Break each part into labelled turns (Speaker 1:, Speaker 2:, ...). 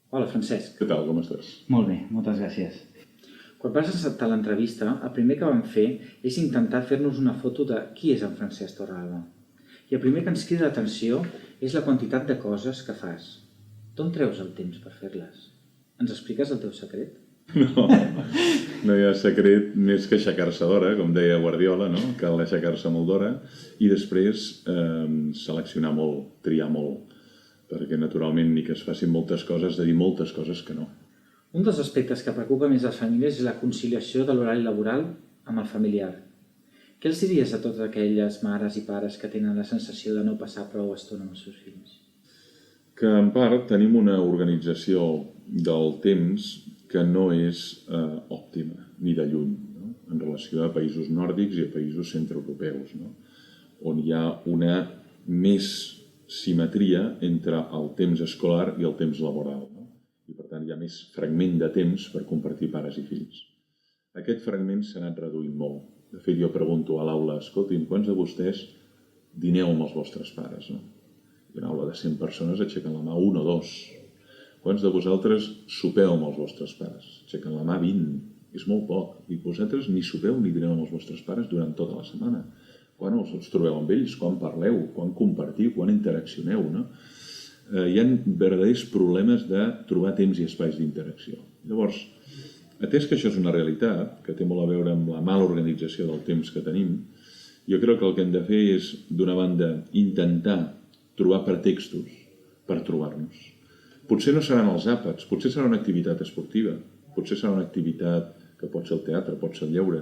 Speaker 1: Hola, Francesc.
Speaker 2: Què tal, com estàs?
Speaker 1: Molt bé, moltes gràcies. Quan vas acceptar l'entrevista, el primer que vam fer és intentar fer-nos una foto de qui és en Francesc Torralba. I el primer que ens crida l'atenció és la quantitat de coses que fas. D'on treus el temps per fer-les? Ens expliques el teu secret?
Speaker 2: No hi ha secret més que aixecar-se d'hora, com deia Guardiola, no? Cal aixecar-se molt d'hora i després seleccionar molt, triar molt, perquè naturalment ni que es facin moltes coses, de dir moltes coses que no.
Speaker 1: Un dels aspectes que preocupa més les famílies és la conciliació de l'horari laboral amb el familiar. Què els diries a totes aquelles mares i pares que tenen la sensació de no passar prou estona amb els seus fills?
Speaker 2: Que en part tenim una organització del temps que no és òptima, ni de lluny, no? En relació a països nòrdics i a països centreeuropeus, no? On hi ha una més simetria entre el temps escolar i el temps laboral, no? I per tant hi ha més fragment de temps per compartir pares i fills. Aquest fragment s'ha anat reduint molt. De fet, jo pregunto a l'aula, escoltin, quants de vostès dineu amb els vostres pares, no? I una aula de 100 persones aixequen la mà 1 o 2. Quants de vosaltres sopeu amb els vostres pares? Aixequen la mà 20. És molt poc. I vosaltres ni sopeu ni dineu amb els vostres pares durant tota la setmana. Quan us trobeu amb ells? Quan parleu? Quan compartiu? Quan interaccioneu? No? Hi ha verdaders problemes de trobar temps i espais d'interacció. Llavors, atès que això és una realitat, que té molt a veure amb la mala organització del temps que tenim, jo crec que el que hem de fer és, d'una banda, intentar trobar pretextos per trobar-nos. Potser no seran els àpats, potser serà una activitat esportiva, potser serà una activitat que pot ser el teatre, pot ser el lleure,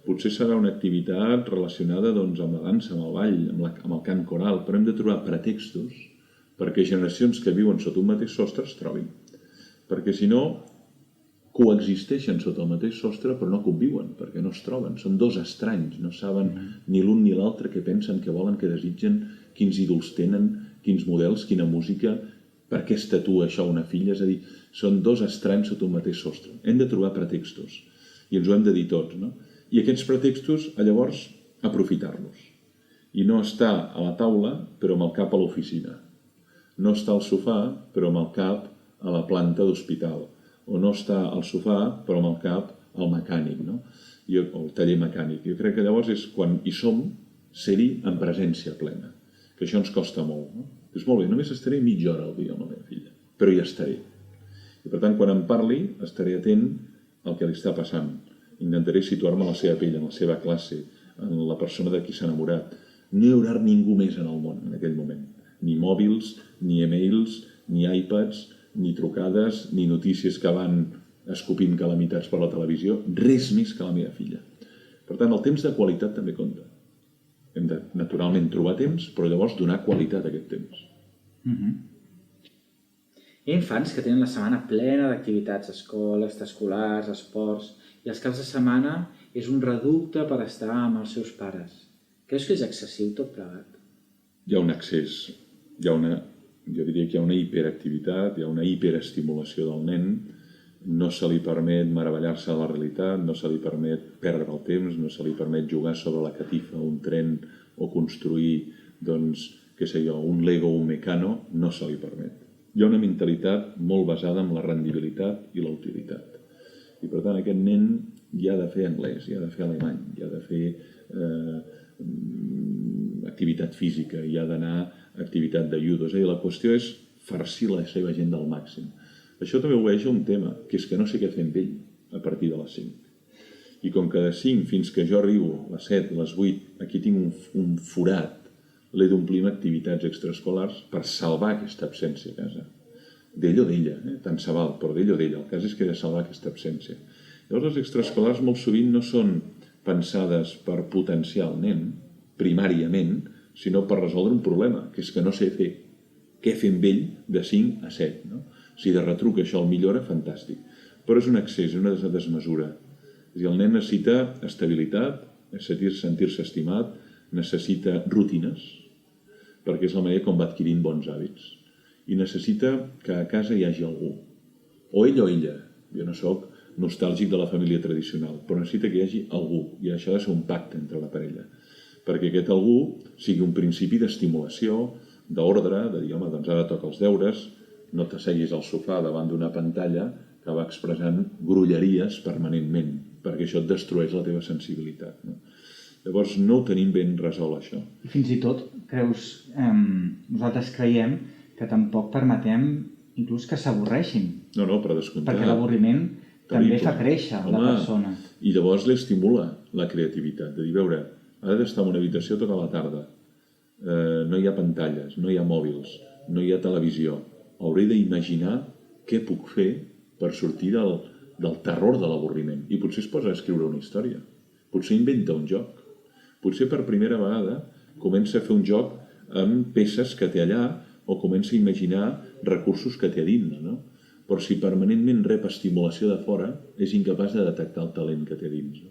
Speaker 2: potser serà una activitat relacionada doncs, amb la dansa, amb el ball, amb el cant coral, però hem de trobar pretextos perquè generacions que viuen sota un mateix sostre es trobin. Perquè si no, coexisteixen sota el mateix sostre però no conviuen, perquè no es troben. Són dos estranys, no saben ni l'un ni l'altre què pensen, què volen, què desitgen, quins ídols tenen, quins models, quina música, per què es tatua això una filla. És a dir, són dos estranys sota un mateix sostre. Hem de trobar pretextos i ens ho hem de dir tots, no? I aquests pretextos, llavors, aprofitar-los. I no estar a la taula però amb el cap a l'oficina. No estar al sofà però amb el cap a la planta d'hospital. O no estar al sofà però amb el cap al mecànic, no? O al taller mecànic. Jo crec que llavors és quan hi som, ser-hi en presència plena. Que això ens costa molt, no? És molt bé, només estaré mitja hora al dia amb la meva filla, però hi estaré. I per tant, quan em parli, estaré atent al que li està passant. Intentaré situar-me a la seva pell, en la seva classe, en la persona de qui s'ha enamorat. No hi haurà ningú més en el món en aquell moment. Ni mòbils, ni e-mails, ni iPads, ni trucades, ni notícies que van escopint calamitats per la televisió. Res més que la meva filla. Per tant, el temps de qualitat també compta. Hem de, naturalment, trobar temps, però llavors donar qualitat a aquest temps.
Speaker 1: Hi ha infants que tenen la setmana plena d'activitats, escola, extraescolars, esports, i els caps de setmana és un reducte per estar amb els seus pares. Creus que és excessiu tot plegat?
Speaker 2: Hi ha un excés, jo diria que hi ha una hiperactivitat, hi ha una hiperestimulació del nen, no se li permet meravellar-se de la realitat, no se li permet perdre el temps, no se li permet jugar sobre la catifa un tren o construir, doncs, què sé jo, un Lego o un Mecano, no se li permet. Hi ha una mentalitat molt basada en la rendibilitat i la utilitat. I per tant aquest nen ja ha de fer anglès, ja ha de fer alemany, ja ha de fer activitat física, ja ha d'anar a activitat de judo. És a dir, la qüestió és farcir la seva agenda al màxim. Això també obeeix a un tema, que és que no sé què fer amb ell a partir de les 5. I com que de 5 fins que jo arribo, les 7, les 8, aquí tinc un forat, l'he d'omplir amb activitats extraescolars per salvar aquesta absència a casa. D'ell o d'ella, tant se val, però d'ell o d'ella. El cas és que he de salvar aquesta absència. Llavors, les extraescolars molt sovint no són pensades per potenciar el nen, primàriament, sinó per resoldre un problema, que és que no sé fer. Què fer amb ell de 5 a 7, no? Si de retruc això el millora, fantàstic. Però és un excés, una desmesura. És a dir, el nen necessita estabilitat, sentir-se estimat, necessita rutines, perquè és la manera com va adquirint bons hàbits. I necessita que a casa hi hagi algú. O ell o ella. Jo no sóc nostàlgic de la família tradicional, però necessita que hi hagi algú. I això ha de ser un pacte entre la parella. Perquè aquest algú sigui un principi d'estimulació, d'ordre, de dir, home, doncs ara toca els deures, no t'asseguis al sofà davant d'una pantalla que va expressant grolleries permanentment, perquè això et destrueix la teva sensibilitat. No? Llavors no ho tenim ben resolt, això.
Speaker 1: I fins i tot, nosaltres creiem que tampoc permetem inclús que s'avorreixin.
Speaker 2: No, per descomptat.
Speaker 1: Perquè l'avorriment també fa créixer la persona.
Speaker 2: I llavors l'estimula la creativitat, de dir, veure, ha d'estar en una habitació tota la tarda, no hi ha pantalles, no hi ha mòbils, no hi ha televisió, hauré d'imaginar què puc fer per sortir del terror de l'avorriment. I potser es posa a escriure una història, potser inventa un joc, potser per primera vegada comença a fer un joc amb peces que té allà o comença a imaginar recursos que té a dins, no? Però si permanentment rep estimulació de fora, és incapaç de detectar el talent que té a dins. No?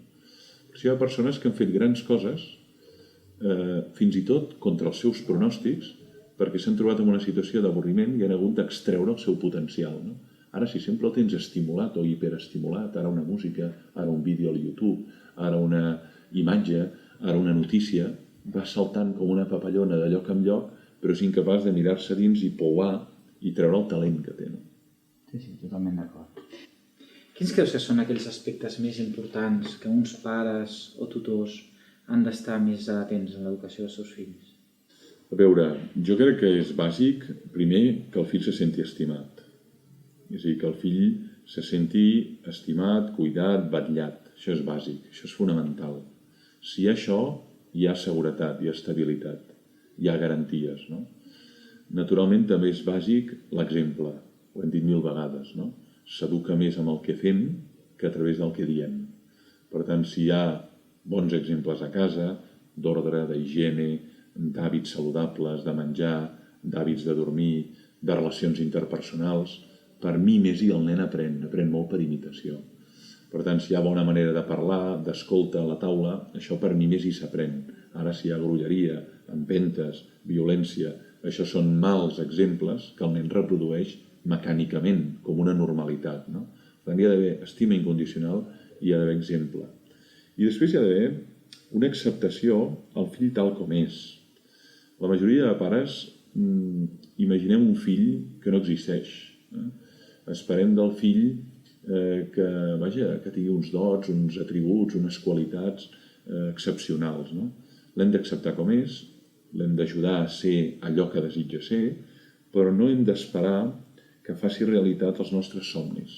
Speaker 2: Però hi ha persones que han fet grans coses, fins i tot contra els seus pronòstics, perquè s'han trobat en una situació d'avorriment i han hagut d'extreure el seu potencial. No? Ara, si sempre el tens estimulat o hiperestimulat, ara una música, ara un vídeo al YouTube, ara una imatge, ara una notícia, va saltant com una papallona de lloc en lloc, però és incapaç de mirar-se dins i pouar i treure el talent que té. No?
Speaker 1: Sí, totalment d'acord. Quins creus que són aquells aspectes més importants que uns pares o tutors han d'estar més atents en l'educació dels seus fills?
Speaker 2: A veure, jo crec que és bàsic, primer, que el fill se senti estimat. És a dir, que el fill se senti estimat, cuidat, vetllat. Això és bàsic, això és fonamental. Si hi ha això, hi ha seguretat, hi ha estabilitat, hi ha garanties. No? Naturalment, també és bàsic l'exemple. Ho hem dit 1000 vegades, no? S'educa més amb el que fem que a través del que diem. Per tant, si hi ha bons exemples a casa, d'ordre, d'higiene, d'hàbits saludables, de menjar, d'hàbits de dormir, de relacions interpersonals, per mi més i el nen aprèn molt per imitació. Per tant, si hi ha bona manera de parlar, d'escolta a la taula, això per mi més hi s'aprèn. Ara, si hi ha grolleria, empentes, violència, això són mals exemples que el nen reprodueix mecànicament, com una normalitat. No? Per tant, hi ha d'haver estima incondicional i hi ha d'haver exemple. I després hi ha d'haver una acceptació al fill tal com és. La majoria de pares imaginem un fill que no existeix. Esperem del fill que tingui uns dots, uns atributs, unes qualitats excepcionals. No? L'hem d'acceptar com és, l'hem d'ajudar a ser allò que desitja ser, però no hem d'esperar que faci realitat els nostres somnis.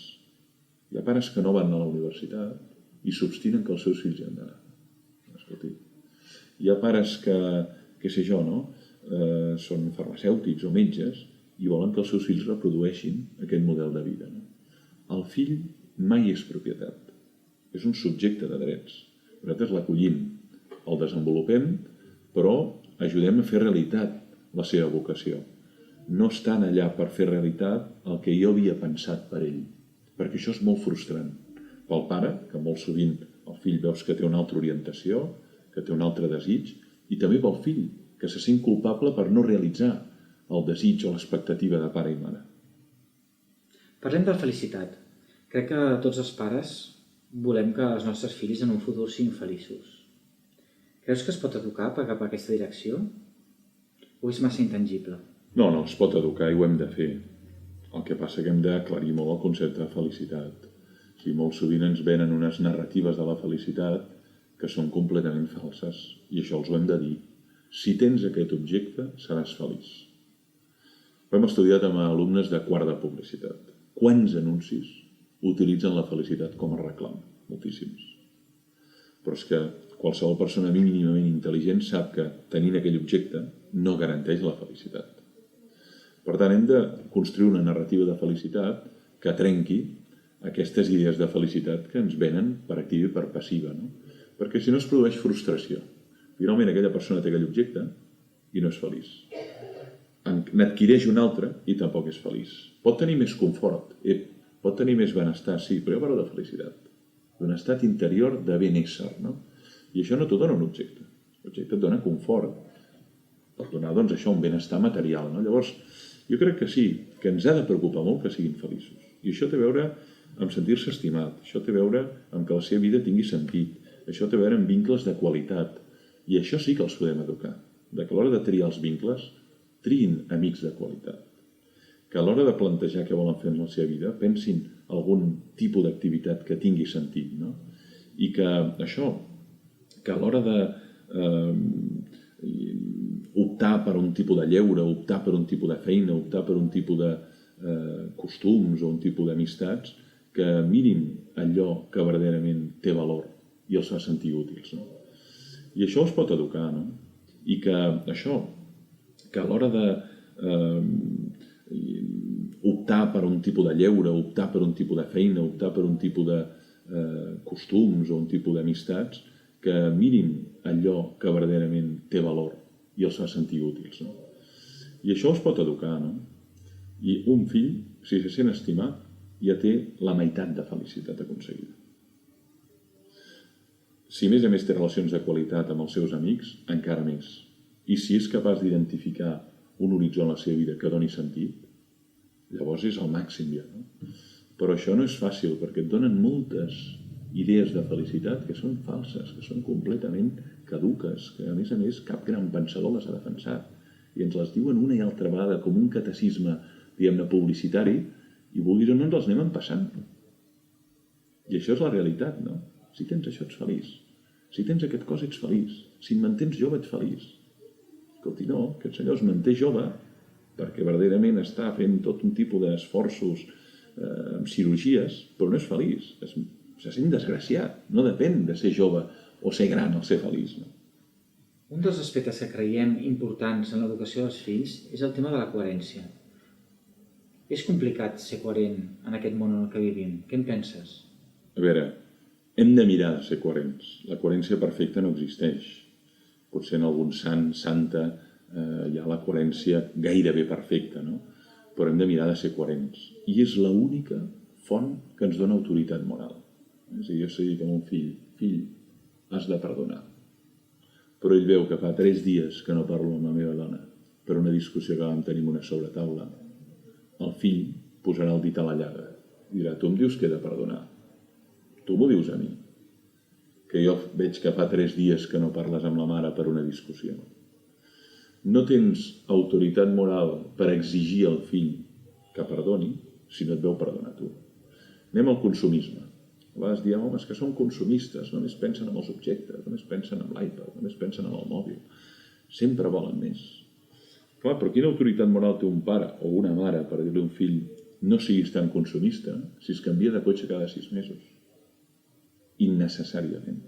Speaker 2: Hi ha pares que no van a la universitat i s'obstinen que els seus fills hi han d'anar. Escolti. Hi ha pares que, què sé jo, no? Són farmacèutics o metges i volen que els seus fills reprodueixin aquest model de vida. No? El fill mai és propietat. És un subjecte de drets. Nosaltres l'acollim, el desenvolupem, però ajudem a fer realitat la seva vocació. No estan allà per fer realitat el que jo havia pensat per ell, perquè això és molt frustrant. Pel pare, que molt sovint el fill veus que té una altra orientació, que té un altre desig, i també pel fill, que se sent culpable per no realitzar el desig o l'expectativa de pare i mare.
Speaker 1: Parlem de la felicitat. Crec que tots els pares volem que els nostres fills en un futur siguin feliços. Creus que es pot educar cap a aquesta direcció? O és massa intangible?
Speaker 2: No, es pot educar i ho hem de fer. El que passa que hem d'aclarir molt el concepte de felicitat. Molt sovint ens venen unes narratives de la felicitat que són completament falses. I això els ho hem de dir. Si tens aquest objecte, seràs feliç. Ho hem estudiat amb alumnes de quart de publicitat. Quants anuncis utilitzen la felicitat com a reclam? Moltíssims. Però és que qualsevol persona mínimament intel·ligent sap que tenint aquell objecte no garanteix la felicitat. Per tant, hem de construir una narrativa de felicitat que trenqui aquestes idees de felicitat que ens venen per activa i per passiva. No? Perquè si no es produeix frustració. Finalment aquella persona té aquell objecte i no és feliç. N'adquireix un altre i tampoc és feliç. Pot tenir més confort, pot tenir més benestar, sí, però jo parlo de felicitat. D'un estat interior de benésser. No? I això no t'ho dona un objecte. L'objecte et dona confort. Pot donar, doncs, això, un benestar material. No? Llavors, jo crec que sí, que ens ha de preocupar molt que siguin feliços. I això té a veure amb sentir-se estimat, això té a veure amb que la seva vida tingui sentit, això té a veure amb vincles de qualitat. I això sí que els podem educar. Que a l'hora de triar els vincles, triïn amics de qualitat. que a l'hora de plantejar què volen fer en la seva vida pensin algun tipus d'activitat que tingui sentit, no? I que això, que a l'hora de optar per un tipus de lleure, optar per un tipus de feina, optar per un tipus de costums o un tipus d'amistats, que mirin allò que verdaderament té valor i els fa sentir útils, no? I això es pot educar, no? I que això, que a l'hora de optar per un tipus de lleure, optar per un tipus de feina, optar per un tipus de costums o un tipus d'amistats, que mirin allò que verdaderament té valor i els fa sentir útils, no? I això es pot educar, no? I un fill, si se sent estimat, ja té la meitat de felicitat aconseguida. Si a més té relacions de qualitat amb els seus amics, encara més. I si és capaç d'identificar un horitzó en la seva vida que doni sentit, llavors és el màxim ja, no? Però això no és fàcil, perquè et donen moltes idees de felicitat que són falses, que són completament caduques, que a més cap gran pensador les ha defensat. I ens les diuen una i altra vegada com un catecisme, diguem-ne, publicitari, i vulguis o no ens els anem passant. I això és la realitat, no? Si tens això ets feliç. Si tens aquest cos ets feliç. Si et mantens jove ets feliç. Escolti, no, aquest senyor es manté jove perquè verdaderament està fent tot un tipus d'esforços amb cirurgies, però no és feliç. Se sent desgraciat. No depèn de ser jove o ser gran o ser feliç, no?
Speaker 1: Un dels aspectes que creiem importants en l'educació dels fills és el tema de la coherència. És complicat ser coherent en aquest món en el que vivim. Què en penses?
Speaker 2: A veure, hem de mirar de ser coherents. La coherència perfecta no existeix. Potser en algun sant, santa, hi ha la coherència gairebé perfecta, no? Però hem de mirar de ser coherents. I és l'única font que ens dona autoritat moral. És a dir, jo sé dir com un fill, has de perdonar. Però ell veu que fa 3 dies que no parlo amb la meva dona per una discussió que vam tenir en una sobretaula. El fill posarà el dit a la llaga i dirà, tu em dius que he de perdonar. Tu m'ho dius a mi, que jo veig que fa 3 dies que no parles amb la mare per una discussió. No tens autoritat moral per exigir al fill que perdoni si no et veu perdonar tu. Anem al consumisme. A vegades diem, home, és que són consumistes, només pensen en els objectes, només pensen en l'iPad, només pensen en el mòbil. Sempre volen més. Clar, però quina autoritat moral té un pare o una mare per dir-li a un fill no siguis tan consumista si es canvia de cotxe cada 6 mesos? Innecessàriament.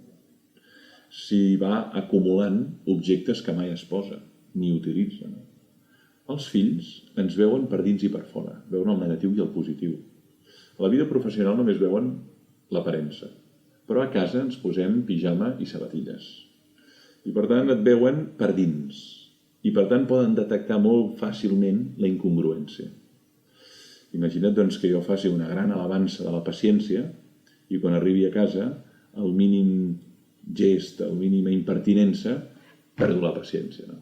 Speaker 2: Si va acumulant objectes que mai es posa ni utilitza. Els fills ens veuen per dins i per fora, veuen el negatiu i el positiu. A la vida professional només veuen l'aparença, però a casa ens posem pijama i sabatilles. I per tant et veuen per dins. I per tant poden detectar molt fàcilment la incongruència. Imagina't doncs que jo faci una gran alabança de la paciència i quan arribi a casa el mínim gest, el mínima impertinença, perdo la paciència, no?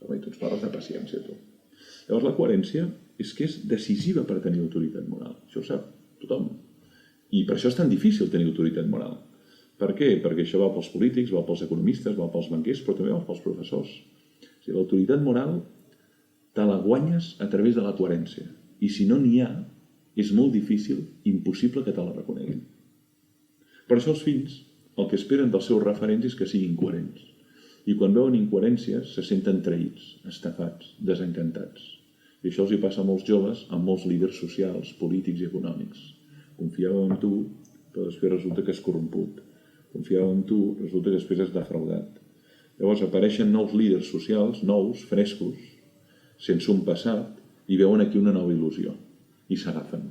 Speaker 2: Home, i tu ens parles de paciència, tu. Llavors la coherència és que és decisiva per tenir autoritat moral. Això ho sap tothom. I per això és tan difícil tenir autoritat moral. Per què? Perquè això va pels polítics, va pels economistes, va pels banquers, però també va pels professors. O sigui, l'autoritat moral te la guanyes a través de la coherència. I si no n'hi ha, és molt difícil, impossible que te la reconeguin. Per això els fills el que esperen dels seus referents és que siguin coherents. I quan veuen incoherències se senten traïts, estafats, desencantats. I això els hi passa a molts joves, a molts líders socials, polítics i econòmics. Confiava en tu, però després resulta que és corromput. Confiava en tu, resulta que després és defraudat. Llavors apareixen nous líders socials, nous, frescos, sense un passat, i veuen aquí una nova il·lusió. I s'agafen.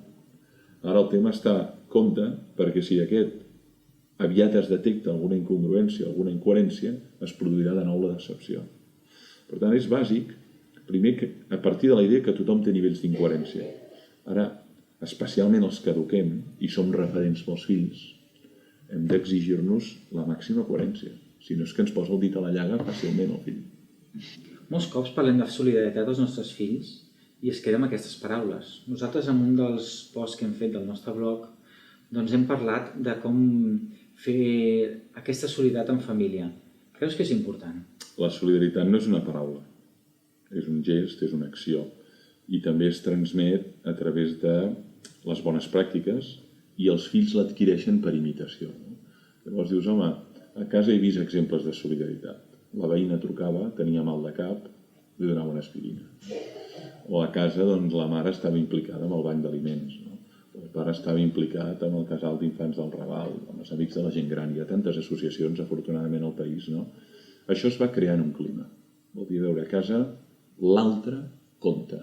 Speaker 2: Ara el tema està compte, perquè si aquest aviat es detecta alguna incongruència, alguna incoherència, es produirà de nou la decepció. Per tant, és bàsic, primer, a partir de la idea que tothom té nivells d'incoherència. Ara, especialment els que eduquem i som referents pels fills, hem d'exigir-nos la màxima coherència. Si no és que ens posa el dit a la llaga fàcilment el fill.
Speaker 1: Molts cops parlem de solidaritat dels nostres fills i es queda amb aquestes paraules. Nosaltres, en un dels posts que hem fet del nostre blog, doncs hem parlat de com fer aquesta solidaritat en família. Creus que és important?
Speaker 2: La solidaritat no és una paraula. És un gest, és una acció. i també es transmet a través de les bones pràctiques i els fills l'adquireixen per imitació. Llavors dius, home, a casa he vist exemples de solidaritat. La veïna trucava, tenia mal de cap, li donava una aspirina. O a casa, doncs, la mare estava implicada en el banc d'aliments, no? El pare estava implicat en el casal d'infants del Raval, amb els amics de la gent gran. Hi ha tantes associacions, afortunadament, al país, no? Això es va creant un clima. Vol dir, veure, a casa l'altre compta.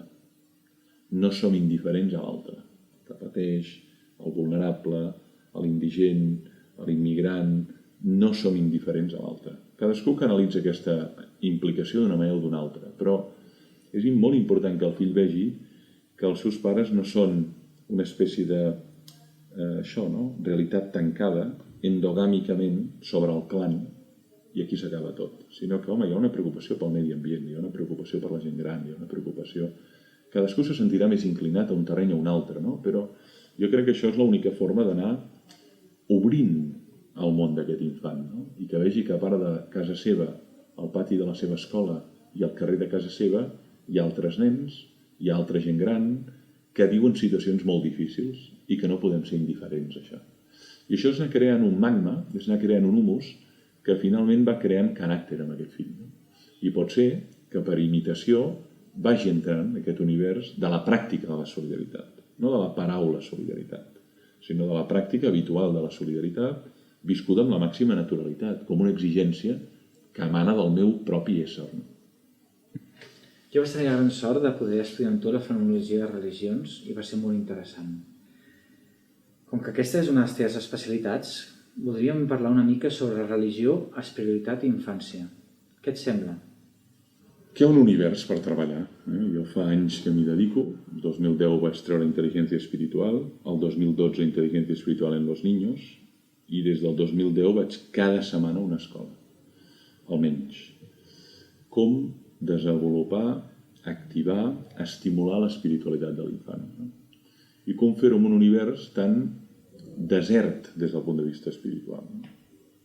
Speaker 2: No som indiferents a l'altre. Que pateix, el vulnerable, l'indigent, l'immigrant, no som indiferents a l'altre. Cadascú canalitza aquesta implicació d'una manera o d'una altra, però és molt important que el fill vegi que els seus pares no són una espècie de realitat tancada endogàmicament sobre el clan i aquí s'acaba tot, sinó que, home, hi ha una preocupació pel medi ambient, hi ha una preocupació per la gent gran, hi ha una preocupació... Cadascú se sentirà més inclinat a un terreny o a un altre, no? Però jo crec que això és l'única forma d'anar obrint el món d'aquest infant, no? I que vegi que a part de casa seva, al pati de la seva escola i al carrer de casa seva, hi ha altres nens, hi ha altra gent gran que viuen situacions molt difícils i que no podem ser indiferents a això. I això és anar creant un magma, és anar creant un humus que finalment va creant caràcter amb aquest fill. No? I pot ser que per imitació vagi entrant en aquest univers de la pràctica de la solidaritat, no de la paraula solidaritat, sinó de la pràctica habitual de la solidaritat viscuda amb la màxima naturalitat, com una exigència que emana del meu propi ésser.
Speaker 1: Jo vaig tenir la gran sort de poder estudiar amb tu la fenomenologia de religions i va ser molt interessant. Com que aquesta és una de les teves especialitats, voldríem parlar una mica sobre religió, espiritualitat i infància. Què et sembla?
Speaker 2: Hi ha un univers per treballar. Jo fa anys que m'hi dedico. El 2010 vaig treure Intel·ligència Espiritual, el 2012 Intel·ligència Espiritual en los niños, i des del 2010 vaig cada setmana a una escola, almenys. Com desenvolupar, activar, estimular l'espiritualitat de l'infant. I com fer-ho en un univers tan desert des del punt de vista espiritual.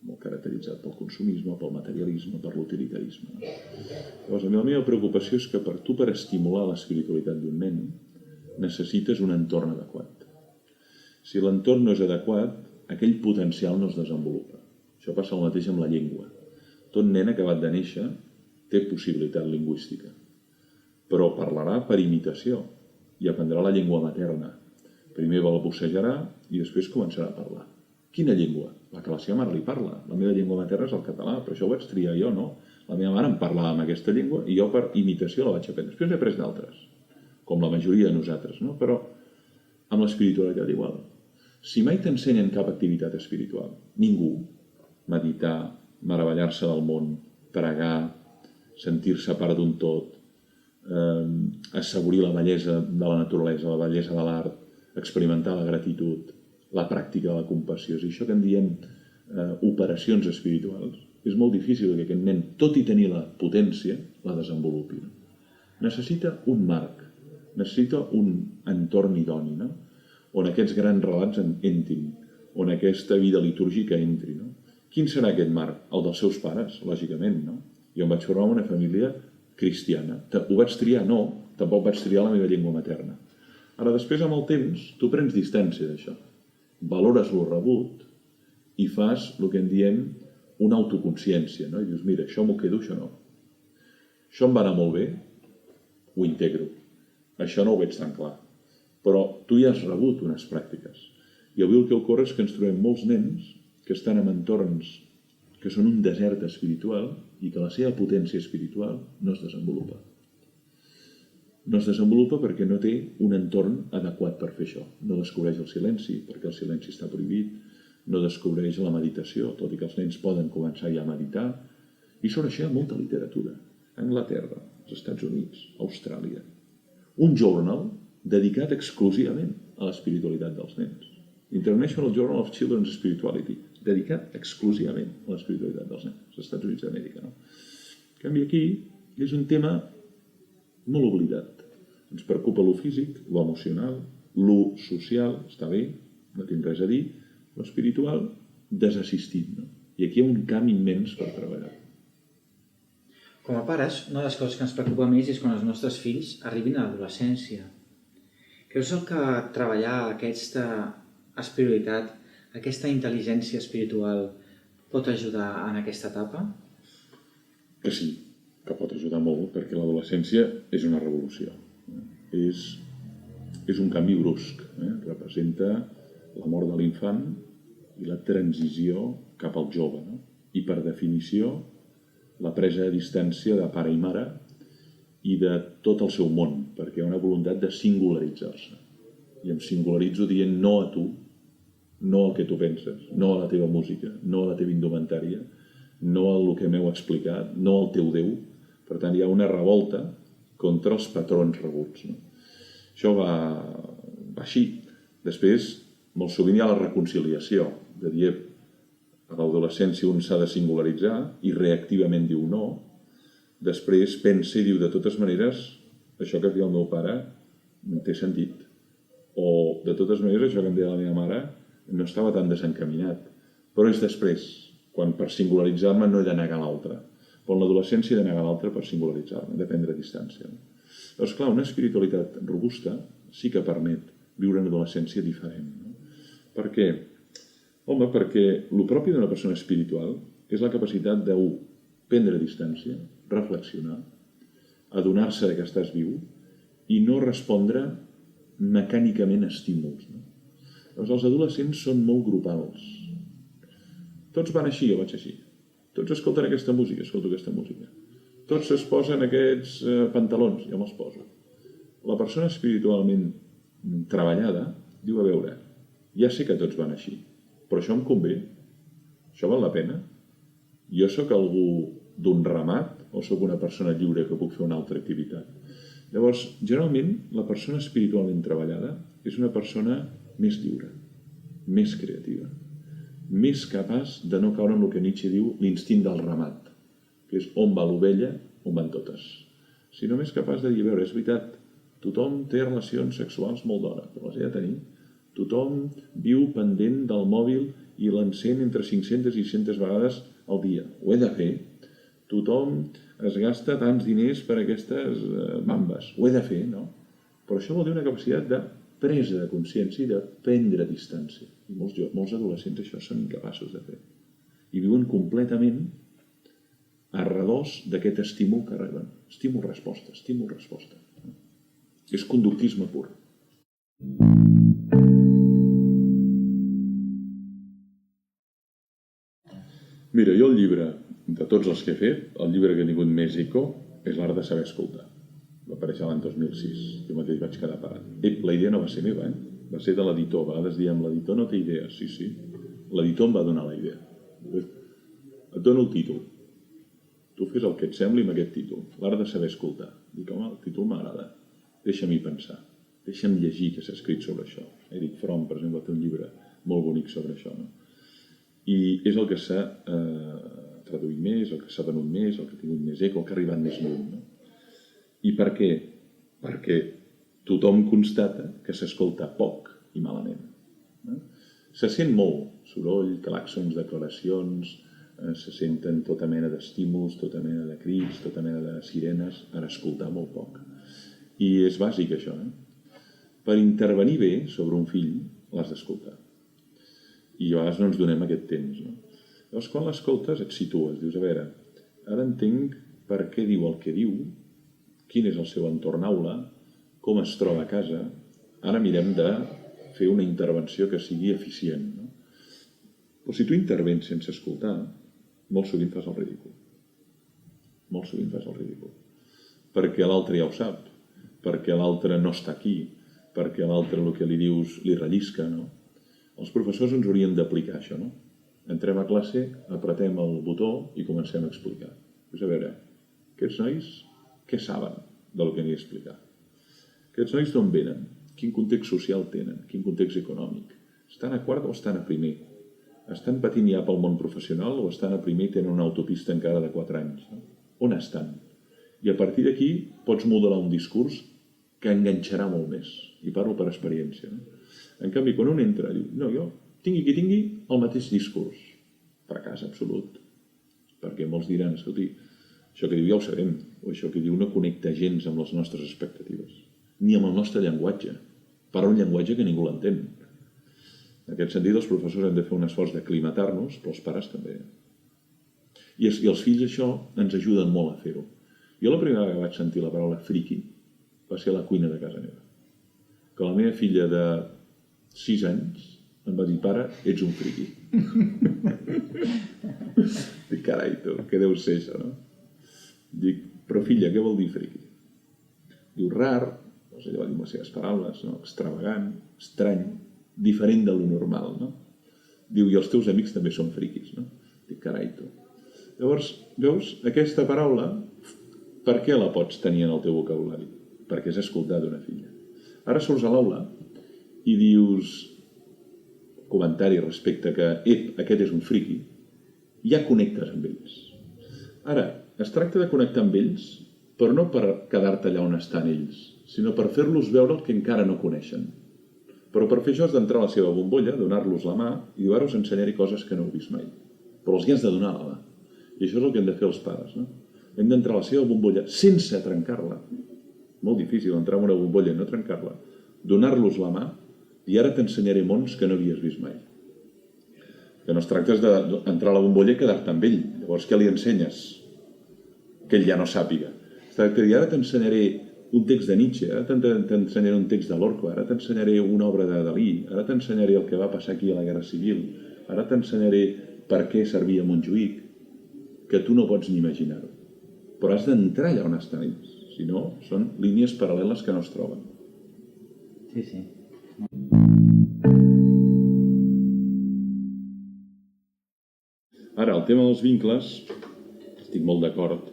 Speaker 2: Molt caracteritzat pel consumisme, pel materialisme, per l'utilitarisme. Llavors, la meva preocupació és que per estimular l'espiritualitat d'un nen necessites un entorn adequat. Si l'entorn no és adequat, aquell potencial no es desenvolupa. Això passa el mateix amb la llengua. Tot nen acabat de néixer té possibilitat lingüística, però parlarà per imitació i aprendrà la llengua materna. Primer balbucejarà i després començarà a parlar. Quina llengua? La que la seva mare li parla. La meva llengua materna és el català, però això ho vaig triar jo, no? La meva mare em parlava amb aquesta llengua i jo per imitació la vaig aprendre. Després n'he après d'altres, com la majoria de nosaltres, no? Però amb l'espiritualitat igual. Si mai t'ensenyen cap activitat espiritual, ningú, meditar, meravellar-se del món, pregar, sentir-se part d'un tot, assaborir la bellesa de la naturalesa, la bellesa de l'art, experimentar la gratitud, la pràctica de la compassió, és això que en diem operacions espirituals. És molt difícil que aquest nen, tot i tenir la potència, la desenvolupi. Necessita un marc, necessita un entorn idoni, no? On aquests grans relats entrin, on aquesta vida litúrgica entri. No? Quin serà aquest marc? El dels seus pares, lògicament. No? Jo em vaig formar en una família cristiana. Ho vaig triar? No, tampoc vaig triar la meva llengua materna. Ara, després, amb el temps, tu prens distància d'això. Valores lo rebut i fas el que en diem una autoconsciència, no? I dius, mira, això m'ho quedo, això no. Això em va anar molt bé, ho integro. Això no ho veig tan clar. Però tu ja has rebut unes pràctiques. I avui el que ocorre és que ens trobem molts nens que estan en entorns que són un desert espiritual i que la seva potència espiritual no es desenvolupa. No es desenvolupa perquè no té un entorn adequat per fer això. No descobreix el silenci, perquè el silenci està prohibit. No descobreix la meditació, tot i que els nens poden començar ja a meditar. I sobre això hi ha molta literatura. Anglaterra, els Estats Units, Austràlia. Un journal dedicat exclusivament a l'espiritualitat dels nens. International Journal of Children's Spirituality, dedicat exclusivament a l'espiritualitat dels nens, als Estats Units d'Amèrica. No? En canvi, aquí és un tema molt oblidat. Ens preocupa lo físic, lo emocional, lo social, està bé, no tinc res a dir, lo espiritual, desassistit. No? I aquí hi ha un camp immens per treballar.
Speaker 1: Com a pares, una de les coses que ens preocupa més és quan els nostres fills arribin a l'adolescència. Creus que treballar aquesta espiritualitat, aquesta intel·ligència espiritual pot ajudar en aquesta etapa?
Speaker 2: Que sí, que pot ajudar molt, perquè l'adolescència és una revolució. És un canvi brusc. Representa la mort de l'infant i la transició cap al jove. I per definició, la presa de distància de pare i mare i de tot el seu món, perquè hi ha una voluntat de singularitzar-se. I em singularitzo dient no a tu, no al que tu penses, no a la teva música, no a la teva indumentària, no al que m'heu explicat, no al teu Déu. Per tant, hi ha una revolta contra els patrons rebuts. Això va així. Després, molt sovint hi ha la reconciliació, de dir a l'adolescència un s'ha de singularitzar i reactivament diu no. Després pensa i diu, de totes maneres, això que feia el meu pare té sentit. O, de totes maneres, això que em deia la meva mare no estava tan desencaminat. Però és després, quan per singularitzar-me no he de negar l'altre. Però en l'adolescència he de negar l'altre per singularitzar-me, de prendre distància. Llavors, clar, una espiritualitat robusta sí que permet viure una adolescència diferent. Per què? Home, perquè el propi d'una persona espiritual és la capacitat de, prendre distància, reflexionar, adonar-se que estàs viu i no respondre mecànicament a estímuls. Llavors, els adolescents són molt grupals. Tots van així, jo vaig així. Tots escolten aquesta música, escolto aquesta música. Tots es posen aquests pantalons, jo me'ls poso. La persona espiritualment treballada diu, a veure, ja sé que tots van així, però això em convé? Això val la pena? Jo sóc algú d'un ramat o sóc una persona lliure que puc fer una altra activitat? Llavors, generalment, la persona espiritualment treballada és una persona més lliure, més creativa, més capaç de no caure en el que Nietzsche diu l'instint del ramat, que és on va l'ovella, on van totes. Sinó més capaç de dir, a veure, és veritat, tothom té relacions sexuals molt d'hora, però les he de tenir. Tothom viu pendent del mòbil i l'encén entre 500 i 600 vegades al dia. Ho he de fer. Tothom es gasta tants diners per aquestes bambes. Ho he de fer, no? Però això vol dir una capacitat de presa de consciència i de prendre distància. I molts adolescents això són incapaços de fer. I viuen completament a redós d'aquest estímul que reben. Estímul-resposta, estímul-resposta. És conductisme pur. Mira, jo el llibre, de tots els que he fet, el llibre que ha tingut més eco és l'art de saber escoltar. Va aparèixer l'any 2006, jo mateix vaig quedar parat. La idea no va ser meva, va ser de l'editor. A vegades diem, l'editor no té idea. Sí. L'editor em va donar la idea. Et dono el títol. Tu fes el que et sembli amb aquest títol. L'art de saber escoltar. Dic, home, el títol m'agrada. Deixa'm-hi pensar. Deixa'm llegir què s'ha escrit sobre això. Eric Fromm, per exemple, té un llibre molt bonic sobre això. I és el que s'ha traduït més, el que s'ha venut més, el que ha tingut més eco, el que ha arribat més lluny. I per què? Perquè tothom constata que s'escolta poc i malament. Se sent molt soroll, clàxons, declaracions, se senten tota mena d'estímuls, tota mena de crits, tota mena de sirenes, per escoltar molt poc. I és bàsic això. Per intervenir bé sobre un fill l'has d'escoltar. I a vegades no ens donem aquest temps. Llavors, quan l'escoltes, et situes. Dius, a veure, ara entenc per què diu el que diu, quin és el seu entorn aula, com es troba a casa. Ara mirem de fer una intervenció que sigui eficient. Però si tu intervens sense escoltar, molt sovint fas el ridícul. Molt sovint fas el ridícul. Perquè l'altre ja ho sap, perquè l'altre no està aquí, perquè l'altre el que li dius li rellisca, no? Els professors ens haurien d'aplicar això, no? Entrem a classe, apretem el botó i comencem a explicar. A veure, aquests nois què saben del que aniré a explicar? Aquests nois d'on venen? Quin context social tenen? Quin context econòmic? Estan a quart o estan a primer? Estan patint ja pel món professional o estan a primer i tenen una autopista encara de 4 anys? On estan? I a partir d'aquí pots modelar un discurs que enganxarà molt més. I parlo per experiència. En canvi, quan un entra, diu, no, jo tingui qui tingui el mateix discurs. Fracàs absolut. Perquè molts diran, escolti, Això que diu ja ho sabem, o això que diu no connecta gens amb les nostres expectatives, ni amb el nostre llenguatge. Parla un llenguatge que ningú l'entén. En aquest sentit, els professors hem de fer un esforç d'aclimatar-nos, però els pares també. I els fills això ens ajuden molt a fer-ho. Jo la primera vegada que vaig sentir la paraula friqui va ser a la cuina de casa meva. Que la meva filla de 6 anys em va dir, pare, ets un friqui. Dic, carai, tu, què deu ser això, no? Dic, però filla, què vol dir friqui? Diu, rar, doncs ella va dir amb les seves paraules, no? Extravagant, estrany, diferent de lo normal, no? Diu, i els teus amics també són friquis, no? Dic, carai, tu. Llavors, veus, aquesta paraula, per què la pots tenir en el teu vocabulari? Perquè has escoltat d'una filla. Ara surts a l'aula i dius, comentari respecte que, aquest és un friqui, ja connectes amb ells. Ara, es tracta de connectar amb ells, però no per quedar-te allà on estan ells, sinó per fer-los veure el que encara no coneixen. Però per fer això has d'entrar a la seva bombolla, donar-los la mà i dir, ara us ensenyaré coses que no heu vist mai. Però els hi has de donar la mà. I això és el que hem de fer els pares, no? Hem d'entrar a la seva bombolla sense trencar-la. Molt difícil entrar en una bombolla i no trencar-la. Donar-los la mà i ara t'ensenyaré mons que no havies vist mai. Que no es tracta d'entrar a la bombolla i quedar-te amb ell. Llavors, què li ensenyes? Que ell ja no sàpiga. Es tracta de dir, ara t'ensenyaré un text de Nietzsche, ara t'ensenyaré un text de Lorca, ara t'ensenyaré una obra de Dalí, ara t'ensenyaré el que va passar aquí a la Guerra Civil, ara t'ensenyaré per què servia Montjuïc, que tu no pots ni imaginar-ho. Però has d'entrar allà on estan ells. Si no, són línies paral·leles que no es troben.
Speaker 1: Sí, sí.
Speaker 2: Ara, el tema dels vincles, estic molt d'acord.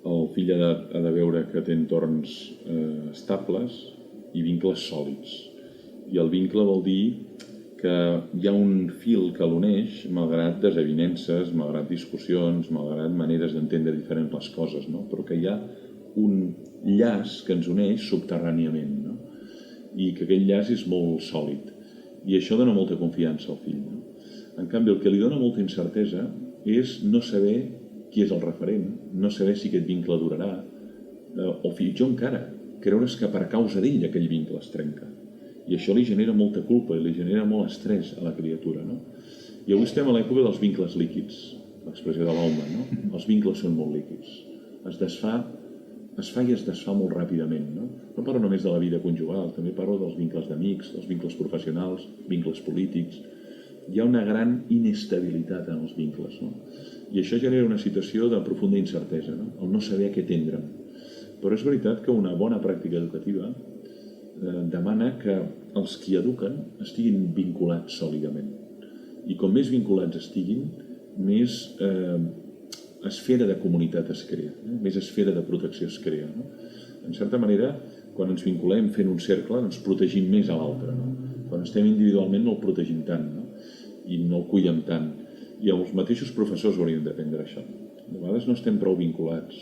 Speaker 2: El fill ha de veure que té entorns estables i vincles sòlids. I el vincle vol dir que hi ha un fil que l'uneix, malgrat desavinences, malgrat discussions, malgrat maneres d'entendre diferents les coses, no? Però que hi ha un llaç que ens uneix subterràniament, no? I que aquest llaç és molt sòlid. I això dona molta confiança al fill, no? En canvi, el que li dona molta incertesa és no saber qui és el referent, no saber si aquest vincle durarà, o pitjor encara, creure's que per causa d'ell aquell vincle es trenca. I això li genera molta culpa i li genera molt estrès a la criatura, no? I avui estem a l'època dels vincles líquids, l'expressió de l'home, no? Els vincles són molt líquids. Es fa i es desfà molt ràpidament, no? No parlo només de la vida conjugal, també parlo dels vincles d'amics, dels vincles professionals, vincles polítics. Hi ha una gran inestabilitat en els vincles, no? I això genera una situació de profunda incertesa, no? El no saber a què tendre'm. Però és veritat que una bona pràctica educativa demana que els qui eduquen estiguin vinculats sòlidament. I com més vinculats estiguin, més esfera de comunitat es crea, més esfera de protecció es crea. En certa manera, quan ens vinculem fent un cercle, ens protegim més a l'altre. Quan estem individualment no el protegim tant, i no el cuidem tant. I els mateixos professors haurien d'aprendre això. De vegades no estem prou vinculats,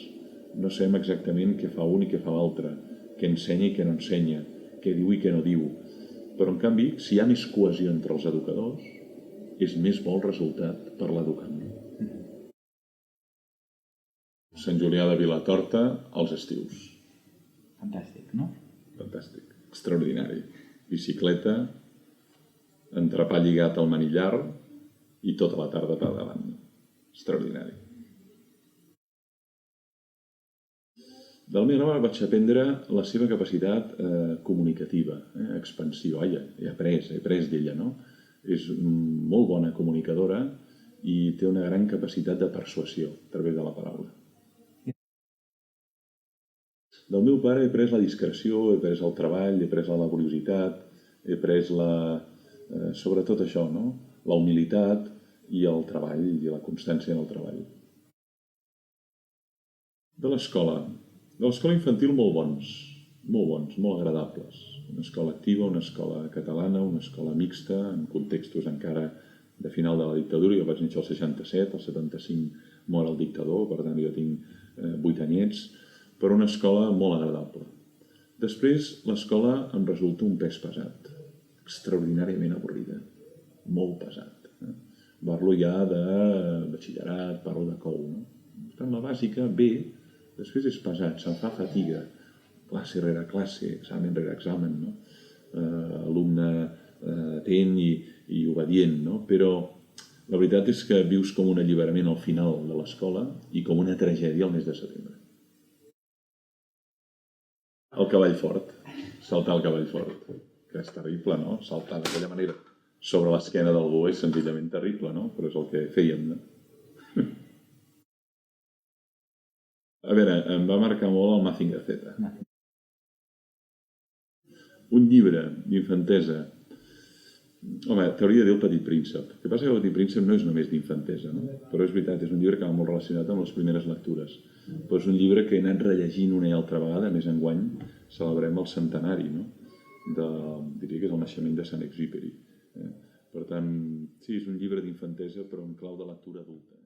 Speaker 2: no sabem exactament què fa un i què fa l'altre, què ensenya i què no ensenya, què diu i què no diu. Però, en canvi, si hi ha més cohesió entre els educadors, és més bo el resultat per l'educant. Sant Julià de Vilatorta, als estius.
Speaker 1: Fantàstic, no?
Speaker 2: Fantàstic, extraordinari. Bicicleta, entrepà lligat al manillar i tota la tarda pedalant. Extraordinari. Del meu home vaig aprendre la seva capacitat comunicativa, expansiva. He après d'ella, no? És molt bona comunicadora i té una gran capacitat de persuasió a través de la paraula. Del meu pare he après la discreció, he après el treball, he après la laboriositat, he après sobretot això, no? La humilitat i el treball i la constància en el treball. De l'escola infantil molt bons, molt agradables. Una escola activa, una escola catalana, una escola mixta, en contextos encara de final de la dictadura. Jo vaig néixer al 67, al 75 mor el dictador, per tant jo tinc 8 anyets, però una escola molt agradable. Després l'escola em resulta un pes pesat, extraordinàriament avorrida, molt pesat. Parlo ja de batxillerat, parlo de cou, no? Per tant, la bàsica, bé, després és pesat, se'n fa fatiga, classe rere classe, examen rere examen, no? Alumne atent i obedient, no? Però la veritat és que vius com un alliberament al final de l'escola i com una tragèdia al mes de setembre. El cavall fort, saltar el cavall fort, que és terrible, no? Saltar d'aquella manera sobre l'esquena d'algú és senzillament terrible, no? Però és el que fèiem, no? A veure, em va marcar molt el Mazinger Z. Un llibre d'infantesa. Home, t'hauria de dir El Petit Príncep. El que passa que El Petit Príncep no és només d'infantesa, no? Però és veritat, és un llibre que va molt relacionat amb les primeres lectures. Però és un llibre que he anat rellegint una i altra vegada, més enguany celebrem el centenari, no? Diria que és el naixement de Saint-Exupéry. Per tant, sí, és un llibre d'infantesa, però en clau de lectura adulta.